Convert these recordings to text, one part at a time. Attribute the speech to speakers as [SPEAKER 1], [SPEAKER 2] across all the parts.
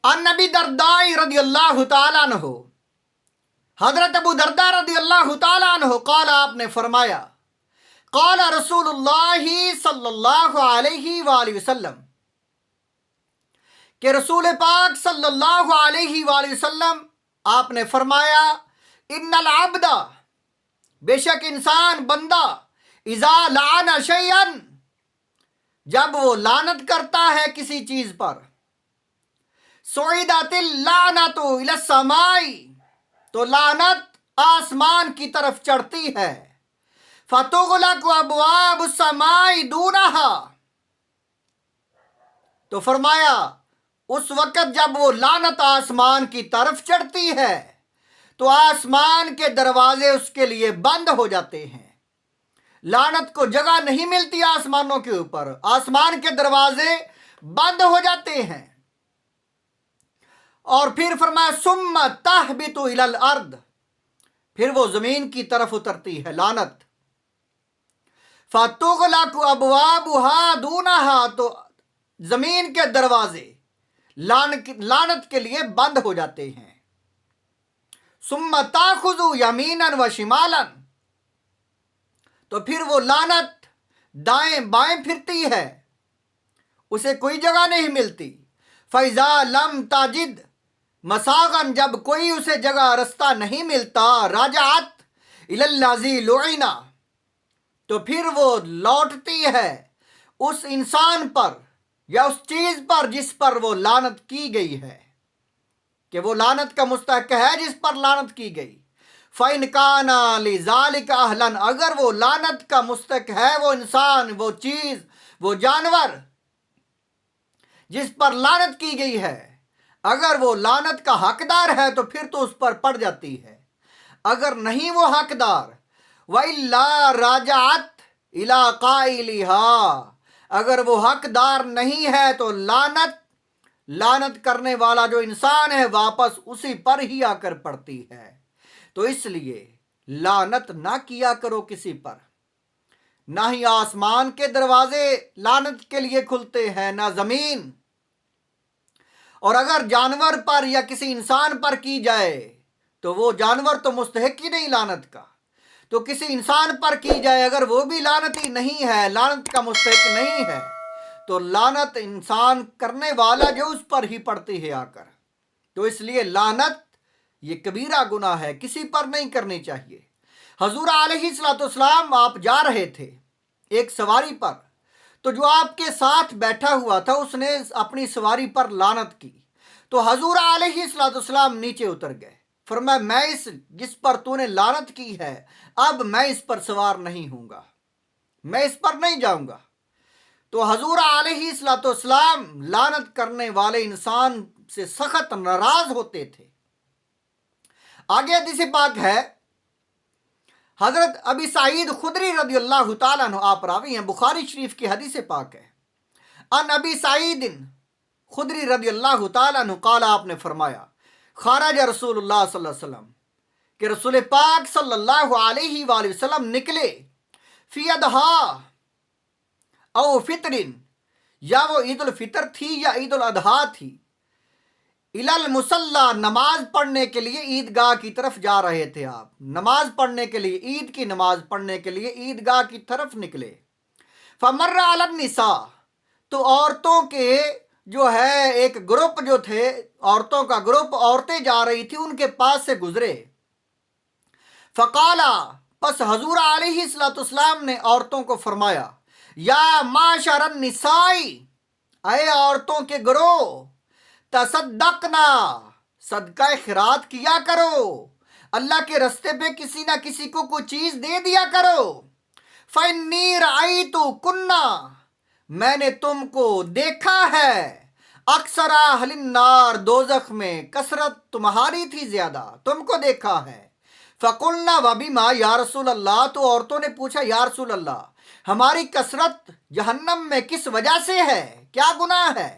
[SPEAKER 1] ان نبی دردائی رضی اللہ تعالیٰ عنہ، حضرت ابو دردہ رضی اللہ تعالیٰ عنہ قال، آپ نے فرمایا، قال رسول اللہ صلی اللہ علیہ وآلہ وسلم، کہ رسول پاک صلی اللہ علیہ وآلہ وسلم آپ نے فرمایا، ان العبد، بے شک انسان بندہ، اذا لعن شیئا، جب وہ لعنت کرتا ہے کسی چیز پر، صعدت اللعنت الی السماء، تو لعنت آسمان کی طرف چڑھتی ہے، فتغلق ابواب السماء دونہا، تو فرمایا اس وقت جب وہ لعنت آسمان کی طرف چڑھتی ہے تو آسمان کے دروازے اس کے لیے بند ہو جاتے ہیں، لعنت کو جگہ نہیں ملتی آسمانوں کے اوپر، آسمان کے دروازے بند ہو جاتے ہیں۔ اور پھر فرمایا ثم تہبط الی الارض، پھر وہ زمین کی طرف اترتی ہے لعنت، فتغلق ابوابها دونہا، تو زمین کے دروازے لعنت کے لیے بند ہو جاتے ہیں۔ ثم تاخذ یمینا و شمالا، تو پھر وہ لعنت دائیں بائیں پھرتی ہے، اسے کوئی جگہ نہیں ملتی۔ فَإِذَا لَمْ تَجِدْ مَسَاغًا، جب کوئی اسے جگہ رستہ نہیں ملتا، رَجَعَتْ إِلَى الَّذِي لُعِنَ، تو پھر وہ لوٹتی ہے اس انسان پر یا اس چیز پر جس پر وہ لعنت کی گئی ہے، کہ وہ لعنت کا مستحق ہے جس پر لعنت کی گئی۔ فَإِنْ كَانَ لِذَلِكَ أَهْلًا، اگر وہ لعنت کا مستحق ہے، وہ انسان، وہ چیز، وہ جانور جس پر لعنت کی گئی ہے، اگر وہ لعنت کا حقدار ہے تو پھر تو اس پر پڑ جاتی ہے، اگر نہیں وہ حقدار، وَإِلَّا رَجَعَتْ إِلَىٰ قَائِلِهَا، اگر وہ حقدار نہیں ہے تو لعنت کرنے والا جو انسان ہے واپس اسی پر ہی آ کر پڑتی ہے۔ تو اس لیے لعنت نہ کیا کرو کسی پر، نہ ہی آسمان کے دروازے لعنت کے لیے کھلتے ہیں، نہ زمین، اور اگر جانور پر یا کسی انسان پر کی جائے تو وہ جانور تو مستحق ہی نہیں لعنت کا، تو کسی انسان پر کی جائے اگر وہ بھی لعنتی نہیں ہے، لعنت کا مستحق نہیں ہے، تو لعنت انسان کرنے والا جو اس پر ہی پڑتی ہے آ کر۔ تو اس لیے لعنت یہ کبیرہ گناہ ہے، کسی پر نہیں کرنی چاہیے۔ حضور علیہ الصلوۃ والسلام آپ جا رہے تھے ایک سواری پر، تو جو آپ کے ساتھ بیٹھا ہوا تھا اس نے اپنی سواری پر لعنت کی، تو حضور علیہ الصلوۃ والسلام نیچے اتر گئے، فرمایا میں جس پر تو نے لعنت کی ہے اب میں اس پر سوار نہیں ہوں گا، میں اس پر نہیں جاؤں گا۔ تو حضور علیہ الصلوۃ والسلام لعنت کرنے والے انسان سے سخت ناراض ہوتے تھے۔ آگے حدیث پاک ہے، حضرت ابی سعید خدری رضی اللہ تعالیٰ عنہ آپ راوی ہیں، بخاری شریف کی حدیث پاک ہے، ان ابی سعید خدری رضی اللہ تعالیٰ عنہ قال، آپ نے فرمایا، خرج رسول اللہ صلی اللہ علیہ وسلم، کہ رسول پاک صلی اللہ علیہ وآلہ وسلم نکلے، فی اضحیٰ او فطرن، یا وہ عید الفطر تھی یا عید الاضحیٰ تھی، الی المصلی، نماز پڑھنے کے لیے عیدگاہ کی طرف جا رہے تھے آپ، نماز پڑھنے کے لیے، عید کی نماز پڑھنے کے لیے عیدگاہ کی طرف نکلے۔ فمر علی النساء، تو عورتوں کے جو ہے ایک گروپ جو تھے، عورتوں کا گروپ، عورتیں جا رہی تھی، ان کے پاس سے گزرے۔ فقالا، پس حضور علیہ الصلوۃ والسلام نے عورتوں کو فرمایا، یا معشر النساء، اے عورتوں کے گروہ، تصدقنا، صدقہ خیرات کیا کرو، اللہ کے رستے پہ کسی نہ کسی کو کوئی چیز دے دیا کرو۔ فَإِنِّي رَأَيْتُكُنَّ، میں نے تم کو دیکھا ہے، اکثر اہل النار، دوزخ میں کثرت تمہاری تھی زیادہ، تم کو دیکھا ہے۔ فَقُلْنَا وَبِمَا یا رسول اللہ، تو عورتوں نے پوچھا یا رسول اللہ ہماری کثرت جہنم میں کس وجہ سے ہے، کیا گناہ ہے؟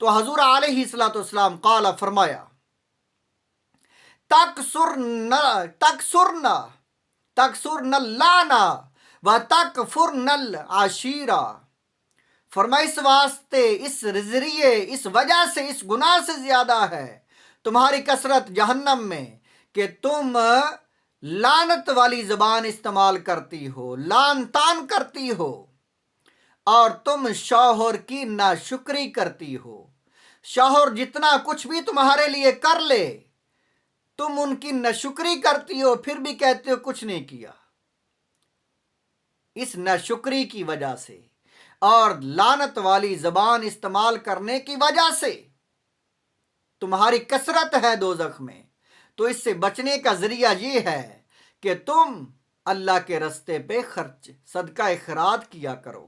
[SPEAKER 1] تو حضور علیہ الصلوۃ والسلام قال، فرمایا، تکسرن اللعنہ و تکفرن العشیرہ، فرمایا اس واسطے، اس ذریعے، اس وجہ سے، اس گناہ سے زیادہ ہے تمہاری کثرت جہنم میں کہ تم لعنت والی زبان استعمال کرتی ہو، لعن طعن کرتی ہو، اور تم شوہر کی ناشکری کرتی ہو۔ شوہر جتنا کچھ بھی تمہارے لیے کر لے، تم ان کی ناشکری کرتی ہو، پھر بھی کہتے ہو کچھ نہیں کیا۔ اس ناشکری کی وجہ سے اور لعنت والی زبان استعمال کرنے کی وجہ سے تمہاری کثرت ہے دوزخ میں۔ تو اس سے بچنے کا ذریعہ یہ ہے کہ تم اللہ کے رستے پہ خرچ، صدقہ خیرات کیا کرو۔